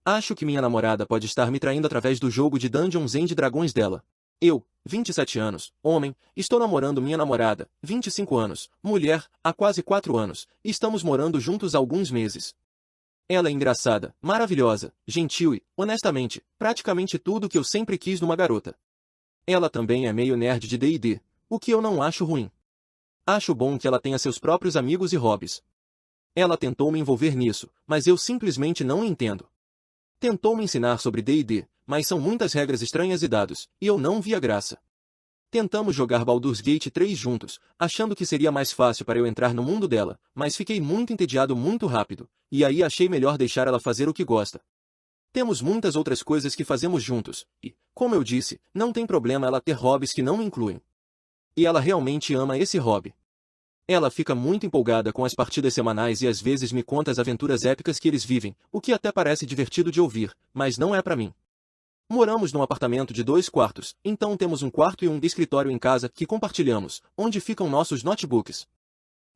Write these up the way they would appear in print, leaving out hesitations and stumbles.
Acho que minha namorada pode estar me traindo através do jogo de Dungeons and Dragões dela. Eu, 27 anos, homem, estou namorando minha namorada, 25 anos, mulher, há quase 4 anos, e estamos morando juntos há alguns meses. Ela é engraçada, maravilhosa, gentil e, honestamente, praticamente tudo o que eu sempre quis numa garota. Ela também é meio nerd de D&D, o que eu não acho ruim. Acho bom que ela tenha seus próprios amigos e hobbies. Ela tentou me envolver nisso, mas eu simplesmente não entendo. Tentou me ensinar sobre D&D, mas são muitas regras estranhas e dados, e eu não via graça. Tentamos jogar Baldur's Gate 3 juntos, achando que seria mais fácil para eu entrar no mundo dela, mas fiquei muito entediado muito rápido, e aí achei melhor deixar ela fazer o que gosta. Temos muitas outras coisas que fazemos juntos, e, como eu disse, não tem problema ela ter hobbies que não me incluem. E ela realmente ama esse hobby. Ela fica muito empolgada com as partidas semanais e às vezes me conta as aventuras épicas que eles vivem, o que até parece divertido de ouvir, mas não é para mim. Moramos num apartamento de 2 quartos, então temos um quarto e um escritório em casa que compartilhamos, onde ficam nossos notebooks.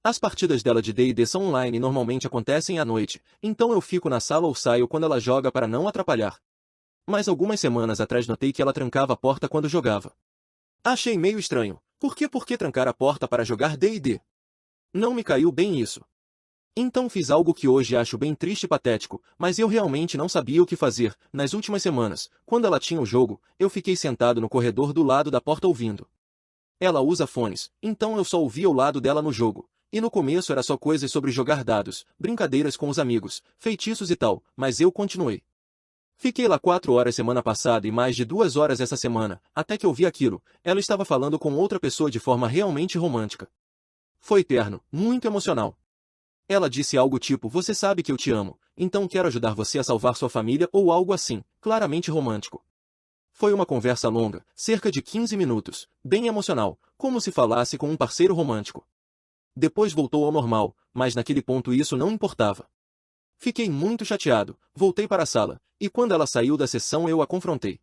As partidas dela de D&D são online e normalmente acontecem à noite, então eu fico na sala ou saio quando ela joga para não atrapalhar. Mas algumas semanas atrás notei que ela trancava a porta quando jogava. Achei meio estranho. Por que trancar a porta para jogar D&D? Não me caiu bem isso. Então fiz algo que hoje acho bem triste e patético, mas eu realmente não sabia o que fazer. Nas últimas semanas, quando ela tinha o jogo, eu fiquei sentado no corredor do lado da porta ouvindo. Ela usa fones, então eu só ouvia o lado dela no jogo. E no começo era só coisas sobre jogar dados, brincadeiras com os amigos, feitiços e tal, mas eu continuei. Fiquei lá 4 horas semana passada e mais de 2 horas essa semana, até que eu vi aquilo. Ela estava falando com outra pessoa de forma realmente romântica. Foi terno, muito emocional. Ela disse algo tipo, você sabe que eu te amo, então quero ajudar você a salvar sua família ou algo assim, claramente romântico. Foi uma conversa longa, cerca de 15 minutos, bem emocional, como se falasse com um parceiro romântico. Depois voltou ao normal, mas naquele ponto isso não importava. Fiquei muito chateado, voltei para a sala, e quando ela saiu da sessão eu a confrontei.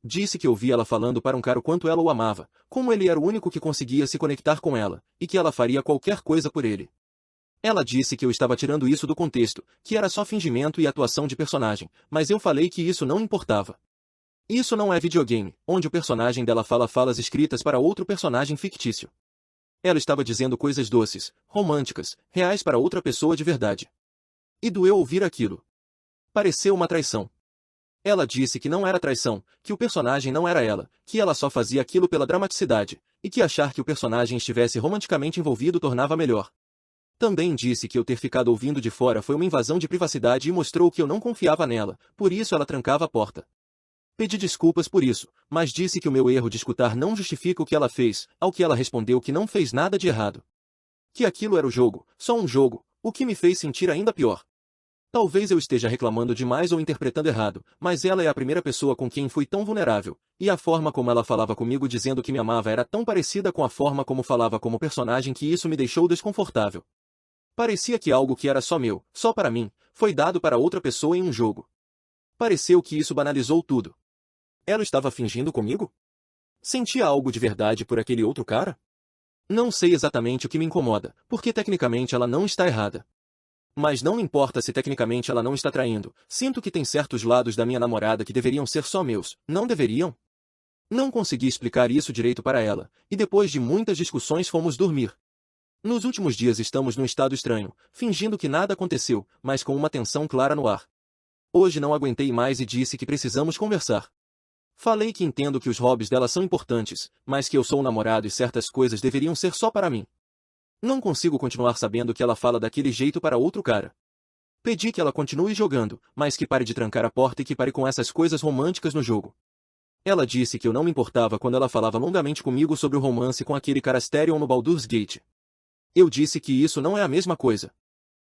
Disse que ouvia ela falando para um cara o quanto ela o amava, como ele era o único que conseguia se conectar com ela, e que ela faria qualquer coisa por ele. Ela disse que eu estava tirando isso do contexto, que era só fingimento e atuação de personagem, mas eu falei que isso não importava. Isso não é videogame, onde o personagem dela fala falas escritas para outro personagem fictício. Ela estava dizendo coisas doces, românticas, reais para outra pessoa de verdade. E doeu ouvir aquilo. Pareceu uma traição. Ela disse que não era traição, que o personagem não era ela, que ela só fazia aquilo pela dramaticidade, e que achar que o personagem estivesse romanticamente envolvido tornava melhor. Também disse que eu ter ficado ouvindo de fora foi uma invasão de privacidade e mostrou que eu não confiava nela, por isso ela trancava a porta. Pedi desculpas por isso, mas disse que o meu erro de escutar não justifica o que ela fez, ao que ela respondeu que não fez nada de errado. Que aquilo era o jogo, só um jogo, o que me fez sentir ainda pior. Talvez eu esteja reclamando demais ou interpretando errado, mas ela é a primeira pessoa com quem fui tão vulnerável, e a forma como ela falava comigo dizendo que me amava era tão parecida com a forma como falava como personagem que isso me deixou desconfortável. Parecia que algo que era só meu, só para mim, foi dado para outra pessoa em um jogo. Pareceu que isso banalizou tudo. Ela estava fingindo comigo? Sentia algo de verdade por aquele outro cara? Não sei exatamente o que me incomoda, porque tecnicamente ela não está errada. Mas não importa se tecnicamente ela não está traindo, sinto que tem certos lados da minha namorada que deveriam ser só meus, não deveriam? Não consegui explicar isso direito para ela, e depois de muitas discussões fomos dormir. Nos últimos dias estamos num estado estranho, fingindo que nada aconteceu, mas com uma tensão clara no ar. Hoje não aguentei mais e disse que precisamos conversar. Falei que entendo que os hobbies dela são importantes, mas que eu sou o namorado e certas coisas deveriam ser só para mim. Não consigo continuar sabendo que ela fala daquele jeito para outro cara. Pedi que ela continue jogando, mas que pare de trancar a porta e que pare com essas coisas românticas no jogo. Ela disse que eu não me importava quando ela falava longamente comigo sobre o romance com aquele cara Asterion no Baldur's Gate. Eu disse que isso não é a mesma coisa.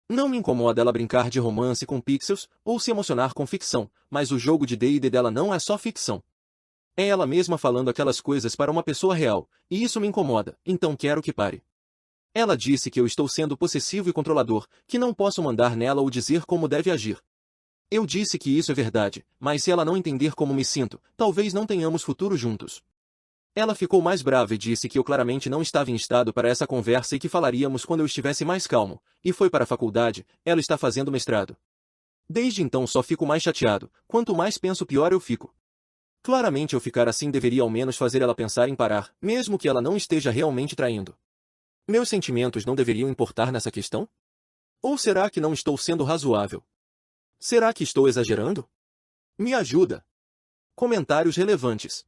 Não me incomoda ela brincar de romance com pixels, ou se emocionar com ficção, mas o jogo de D&D dela não é só ficção. É ela mesma falando aquelas coisas para uma pessoa real, e isso me incomoda, então quero que pare. Ela disse que eu estou sendo possessivo e controlador, que não posso mandar nela ou dizer como deve agir. Eu disse que isso é verdade, mas se ela não entender como me sinto, talvez não tenhamos futuro juntos. Ela ficou mais brava e disse que eu claramente não estava em estado para essa conversa e que falaríamos quando eu estivesse mais calmo, e foi para a faculdade, ela está fazendo mestrado. Desde então só fico mais chateado, quanto mais penso pior eu fico. Claramente eu ficar assim deveria ao menos fazer ela pensar em parar, mesmo que ela não esteja realmente traindo. Meus sentimentos não deveriam importar nessa questão? Ou será que não estou sendo razoável? Será que estou exagerando? Me ajuda. Comentários relevantes.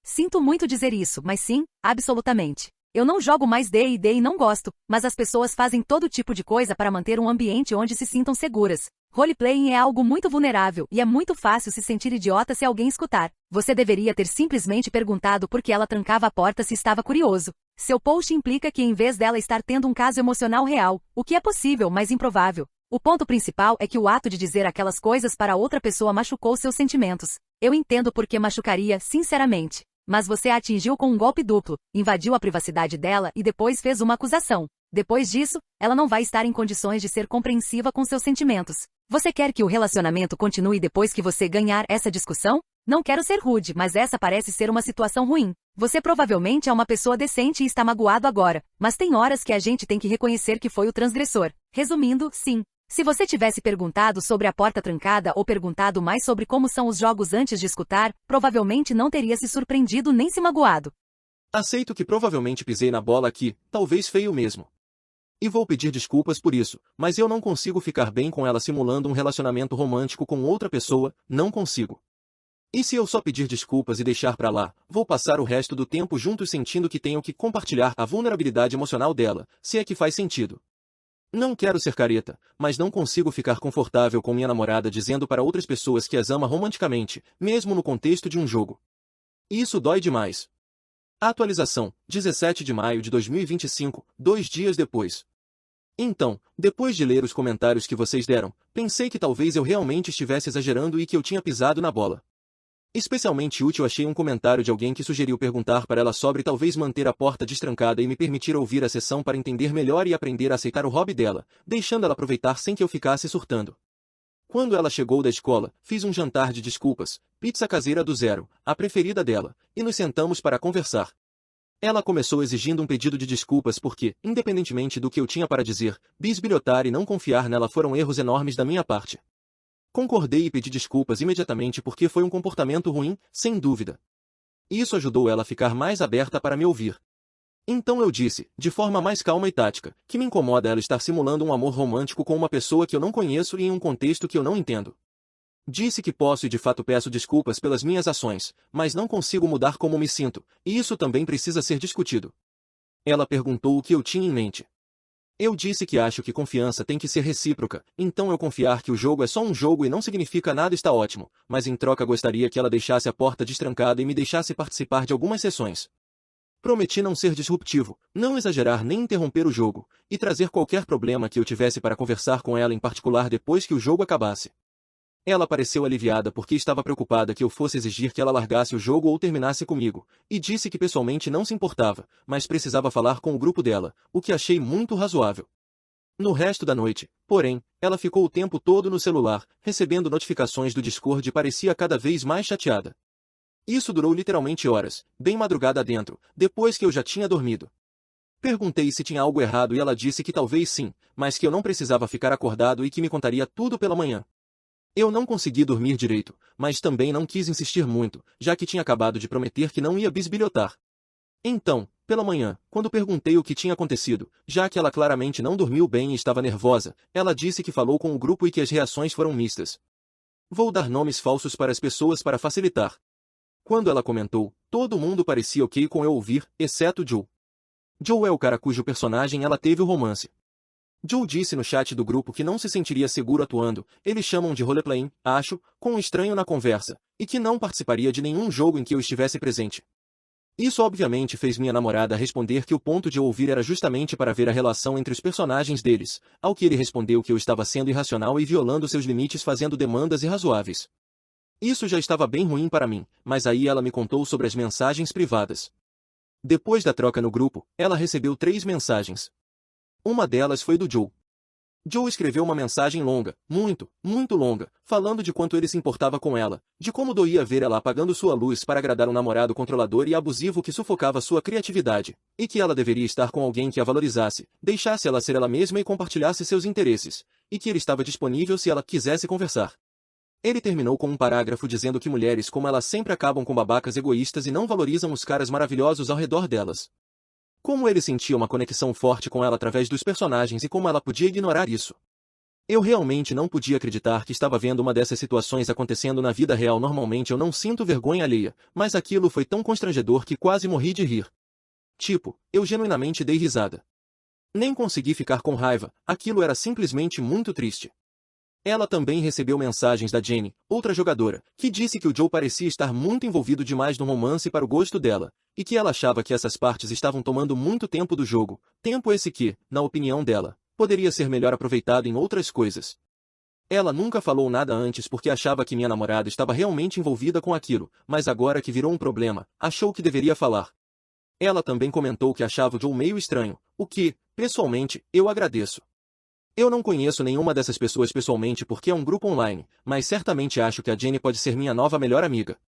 Sinto muito dizer isso, mas sim, absolutamente. Eu não jogo mais D&D e não gosto, mas as pessoas fazem todo tipo de coisa para manter um ambiente onde se sintam seguras. Roleplaying é algo muito vulnerável e é muito fácil se sentir idiota se alguém escutar. Você deveria ter simplesmente perguntado por que ela trancava a porta se estava curioso. Seu post implica que em vez dela estar tendo um caso emocional real, o que é possível, mas improvável. O ponto principal é que o ato de dizer aquelas coisas para outra pessoa machucou seus sentimentos. Eu entendo por que machucaria, sinceramente. Mas você a atingiu com um golpe duplo, invadiu a privacidade dela e depois fez uma acusação. Depois disso, ela não vai estar em condições de ser compreensiva com seus sentimentos. Você quer que o relacionamento continue depois que você ganhar essa discussão? Não quero ser rude, mas essa parece ser uma situação ruim. Você provavelmente é uma pessoa decente e está magoado agora, mas tem horas que a gente tem que reconhecer que foi o transgressor. Resumindo, sim. Se você tivesse perguntado sobre a porta trancada ou perguntado mais sobre como são os jogos antes de escutar, provavelmente não teria se surpreendido nem se magoado. Aceito que provavelmente pisei na bola aqui, talvez feio mesmo. E vou pedir desculpas por isso, mas eu não consigo ficar bem com ela simulando um relacionamento romântico com outra pessoa, não consigo. E se eu só pedir desculpas e deixar pra lá, vou passar o resto do tempo juntos sentindo que tenho que compartilhar a vulnerabilidade emocional dela, se é que faz sentido. Não quero ser careta, mas não consigo ficar confortável com minha namorada dizendo para outras pessoas que as ama romanticamente, mesmo no contexto de um jogo. Isso dói demais. Atualização, 17 de maio de 2025, 2 dias depois. Então, depois de ler os comentários que vocês deram, pensei que talvez eu realmente estivesse exagerando e que eu tinha pisado na bola. Especialmente útil achei um comentário de alguém que sugeriu perguntar para ela sobre talvez manter a porta destrancada e me permitir ouvir a sessão para entender melhor e aprender a aceitar o hobby dela, deixando ela aproveitar sem que eu ficasse surtando. Quando ela chegou da escola, fiz um jantar de desculpas, pizza caseira do zero, a preferida dela, e nos sentamos para conversar. Ela começou exigindo um pedido de desculpas porque, independentemente do que eu tinha para dizer, bisbilhotar e não confiar nela foram erros enormes da minha parte. Concordei e pedi desculpas imediatamente porque foi um comportamento ruim, sem dúvida. Isso ajudou ela a ficar mais aberta para me ouvir. Então eu disse, de forma mais calma e tática, que me incomoda ela estar simulando um amor romântico com uma pessoa que eu não conheço e em um contexto que eu não entendo. Disse que posso e de fato peço desculpas pelas minhas ações, mas não consigo mudar como me sinto, e isso também precisa ser discutido. Ela perguntou o que eu tinha em mente. Eu disse que acho que confiança tem que ser recíproca, então eu confiar que o jogo é só um jogo e não significa nada está ótimo, mas em troca gostaria que ela deixasse a porta destrancada e me deixasse participar de algumas sessões. Prometi não ser disruptivo, não exagerar nem interromper o jogo, e trazer qualquer problema que eu tivesse para conversar com ela em particular depois que o jogo acabasse. Ela pareceu aliviada porque estava preocupada que eu fosse exigir que ela largasse o jogo ou terminasse comigo, e disse que pessoalmente não se importava, mas precisava falar com o grupo dela, o que achei muito razoável. No resto da noite, porém, ela ficou o tempo todo no celular, recebendo notificações do Discord e parecia cada vez mais chateada. Isso durou literalmente horas, bem madrugada adentro, depois que eu já tinha dormido. Perguntei se tinha algo errado e ela disse que talvez sim, mas que eu não precisava ficar acordado e que me contaria tudo pela manhã. Eu não consegui dormir direito, mas também não quis insistir muito, já que tinha acabado de prometer que não ia bisbilhotar. Então, pela manhã, quando perguntei o que tinha acontecido, já que ela claramente não dormiu bem e estava nervosa, ela disse que falou com o grupo e que as reações foram mistas. Vou dar nomes falsos para as pessoas para facilitar. Quando ela comentou, todo mundo parecia ok com eu ouvir, exceto Joe. Joe é o cara cujo personagem ela teve o romance. Joe disse no chat do grupo que não se sentiria seguro atuando, eles chamam de roleplaying, acho, com um estranho na conversa, e que não participaria de nenhum jogo em que eu estivesse presente. Isso obviamente fez minha namorada responder que o ponto de eu ouvir era justamente para ver a relação entre os personagens deles, ao que ele respondeu que eu estava sendo irracional e violando seus limites fazendo demandas irrazoáveis. Isso já estava bem ruim para mim, mas aí ela me contou sobre as mensagens privadas. Depois da troca no grupo, ela recebeu 3 mensagens. Uma delas foi do Joe. Joe escreveu uma mensagem longa, muito, muito longa, falando de quanto ele se importava com ela, de como doía ver ela apagando sua luz para agradar um namorado controlador e abusivo que sufocava sua criatividade, e que ela deveria estar com alguém que a valorizasse, deixasse ela ser ela mesma e compartilhasse seus interesses. e que ele estava disponível se ela quisesse conversar. Ele terminou com um parágrafo dizendo que mulheres como ela sempre acabam com babacas egoístas e não valorizam os caras maravilhosos ao redor delas. Como ele sentia uma conexão forte com ela através dos personagens e como ela podia ignorar isso. Eu realmente não podia acreditar que estava vendo uma dessas situações acontecendo na vida real. Normalmente eu não sinto vergonha alheia, mas aquilo foi tão constrangedor que quase morri de rir. Tipo, eu genuinamente dei risada. Nem consegui ficar com raiva, aquilo era simplesmente muito triste. Ela também recebeu mensagens da Jenny, outra jogadora, que disse que o Joe parecia estar muito envolvido demais no romance para o gosto dela, e que ela achava que essas partes estavam tomando muito tempo do jogo, tempo esse que, na opinião dela, poderia ser melhor aproveitado em outras coisas. Ela nunca falou nada antes porque achava que minha namorada estava realmente envolvida com aquilo, mas agora que virou um problema, achou que deveria falar. Ela também comentou que achava o Joe meio estranho, o que, pessoalmente, eu agradeço. Eu não conheço nenhuma dessas pessoas pessoalmente porque é um grupo online, mas certamente acho que a Jenny pode ser minha nova melhor amiga.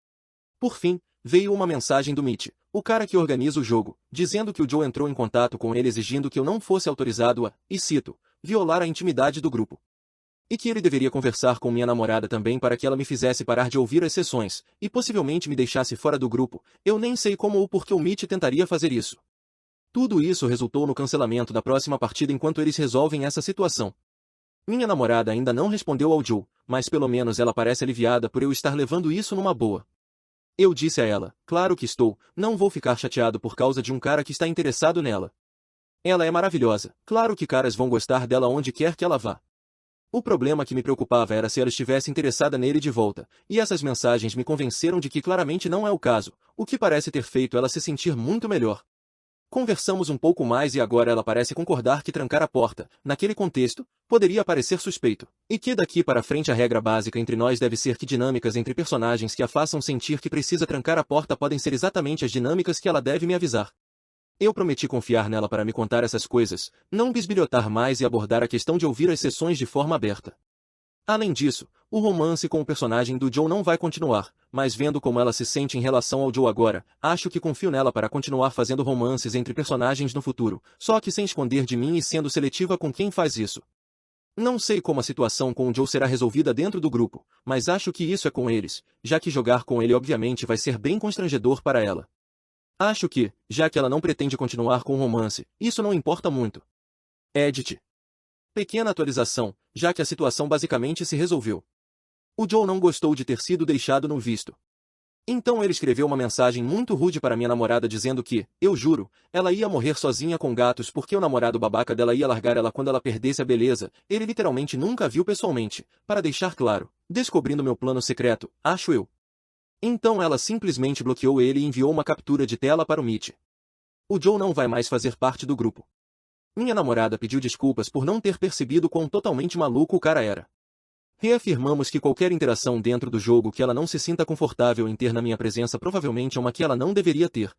Por fim, veio uma mensagem do Mitch, o cara que organiza o jogo, dizendo que o Joe entrou em contato com ele exigindo que eu não fosse autorizado a, e cito, violar a intimidade do grupo. E que ele deveria conversar com minha namorada também para que ela me fizesse parar de ouvir as sessões, e possivelmente me deixasse fora do grupo. Eu nem sei como ou por que o Mitch tentaria fazer isso. Tudo isso resultou no cancelamento da próxima partida enquanto eles resolvem essa situação. Minha namorada ainda não respondeu ao Joe, mas pelo menos ela parece aliviada por eu estar levando isso numa boa. Eu disse a ela, claro que estou, não vou ficar chateado por causa de um cara que está interessado nela. Ela é maravilhosa, claro que caras vão gostar dela onde quer que ela vá. O problema que me preocupava era se ela estivesse interessada nele de volta, e essas mensagens me convenceram de que claramente não é o caso, o que parece ter feito ela se sentir muito melhor. Conversamos um pouco mais e agora ela parece concordar que trancar a porta, naquele contexto, poderia parecer suspeito, e que daqui para frente a regra básica entre nós deve ser que dinâmicas entre personagens que a façam sentir que precisa trancar a porta podem ser exatamente as dinâmicas que ela deve me avisar. Eu prometi confiar nela para me contar essas coisas, não bisbilhotar mais e abordar a questão de ouvir as sessões de forma aberta. Além disso, o romance com o personagem do Joe não vai continuar, mas vendo como ela se sente em relação ao Joe agora, acho que confio nela para continuar fazendo romances entre personagens no futuro, só que sem esconder de mim e sendo seletiva com quem faz isso. Não sei como a situação com o Joe será resolvida dentro do grupo, mas acho que isso é com eles, já que jogar com ele obviamente vai ser bem constrangedor para ela. Acho que, já que ela não pretende continuar com o romance, isso não importa muito. Edit. Pequena atualização, já que a situação basicamente se resolveu. O Joe não gostou de ter sido deixado no visto. Então ele escreveu uma mensagem muito rude para minha namorada dizendo que, eu juro, ela ia morrer sozinha com gatos porque o namorado babaca dela ia largar ela quando ela perdesse a beleza. Ele literalmente nunca a viu pessoalmente, para deixar claro, descobrindo meu plano secreto, acho eu. Então ela simplesmente bloqueou ele e enviou uma captura de tela para o Mitch. O Joe não vai mais fazer parte do grupo. Minha namorada pediu desculpas por não ter percebido quão totalmente maluco o cara era. Reafirmamos que qualquer interação dentro do jogo que ela não se sinta confortável em ter na minha presença provavelmente é uma que ela não deveria ter.